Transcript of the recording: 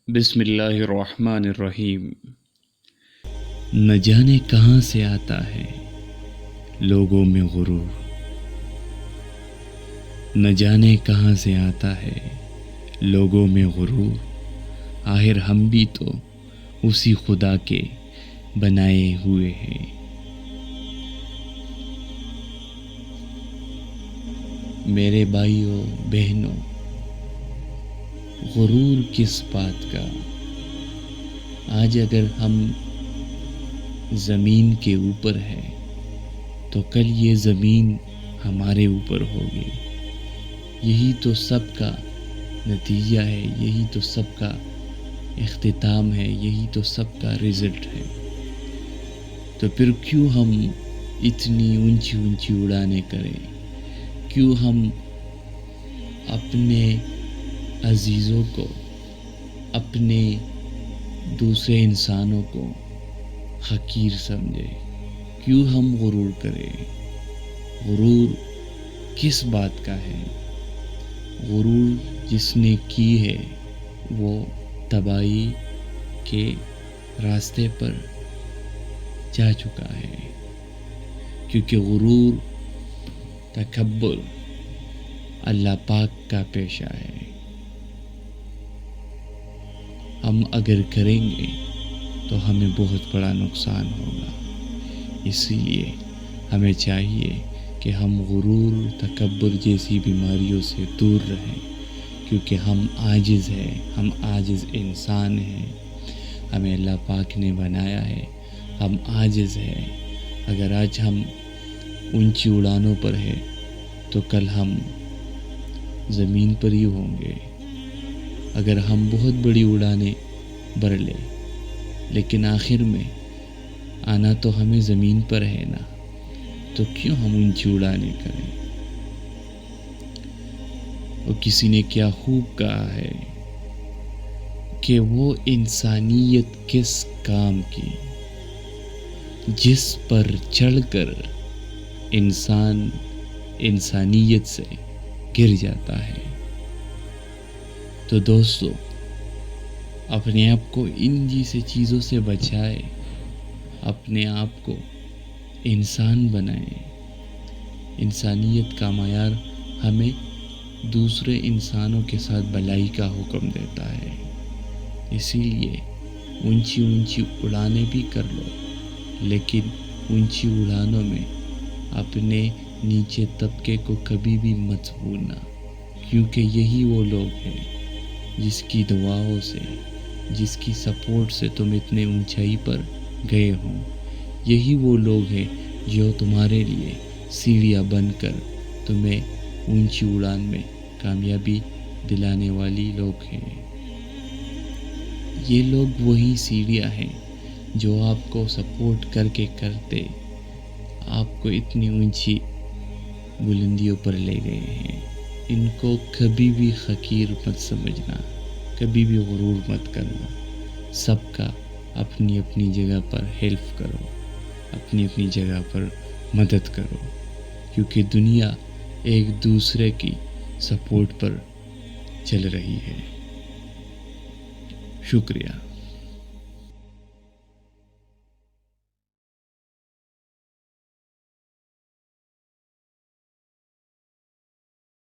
بسم اللہ الرحمن الرحیم۔ نہ جانے کہاں سے آتا ہے لوگوں میں غرور، نہ جانے کہاں سے آتا ہے لوگوں میں غرور، آخر ہم بھی تو اسی خدا کے بنائے ہوئے ہیں۔ میرے بھائیوں بہنوں، غرور کس بات کا؟ آج اگر ہم زمین کے اوپر ہیں تو کل یہ زمین ہمارے اوپر ہوگی۔ یہی تو سب کا نتیجہ ہے، یہی تو سب کا اختتام ہے، یہی تو سب کا رزلٹ ہے۔ تو پھر کیوں ہم اتنی اونچی اونچی اڑانے کریں؟ کیوں ہم اپنے عزیزوں کو، اپنے دوسرے انسانوں کو حقیر سمجھے؟ کیوں ہم غرور کریں؟ غرور کس بات کا ہے؟ غرور جس نے کی ہے وہ تباہی کے راستے پر جا چکا ہے، کیونکہ غرور، تکبر اللہ پاک کا پیشہ ہے۔ ہم اگر کریں گے تو ہمیں بہت بڑا نقصان ہوگا۔ اسی لیے ہمیں چاہیے کہ ہم غرور، تکبر جیسی بیماریوں سے دور رہیں، کیونکہ ہم عاجز ہیں، ہم عاجز انسان ہیں۔ ہمیں اللہ پاک نے بنایا ہے، ہم عاجز ہیں۔ اگر آج ہم اونچی اڑانوں پر ہیں تو کل ہم زمین پر ہی ہوں گے۔ اگر ہم بہت بڑی اڑانیں بھر لیں لیکن آخر میں آنا تو ہمیں زمین پر ہے نا، تو کیوں ہم اونچی اڑانیں کریں؟ اور کسی نے کیا خوب کہا ہے کہ وہ انسانیت کس کام کی جس پر چڑھ کر انسان انسانیت سے گر جاتا ہے۔ تو دوستو، اپنے آپ کو ان جیسے چیزوں سے بچائے، اپنے آپ کو انسان بنائیں۔ انسانیت کا معیار ہمیں دوسرے انسانوں کے ساتھ بھلائی کا حکم دیتا ہے۔ اسی لیے اونچی اونچی اڑانیں بھی کر لو، لیکن اونچی اڑانوں میں اپنے نیچے طبقے کو کبھی بھی مت بھولنا، کیونکہ یہی وہ لوگ ہیں جس کی دعاؤں سے، جس کی سپورٹ سے تم اتنے اونچائی پر گئے ہوں۔ یہی وہ لوگ ہیں جو تمہارے لیے سیڑھیاں بن کر تمہیں اونچی اڑان میں کامیابی دلانے والی لوگ ہیں۔ یہ لوگ وہی سیڑھیاں ہیں جو آپ کو سپورٹ کر کے کرتے آپ کو اتنی اونچی بلندیوں پر لے گئے ہیں۔ ان کو کبھی بھی حقیر مت سمجھنا، کبھی بھی غرور مت کرنا۔ سب کا اپنی اپنی جگہ پر ہیلپ کرو، اپنی اپنی جگہ پر مدد کرو، کیونکہ دنیا ایک دوسرے کی سپورٹ پر چل رہی ہے۔ شکریہ۔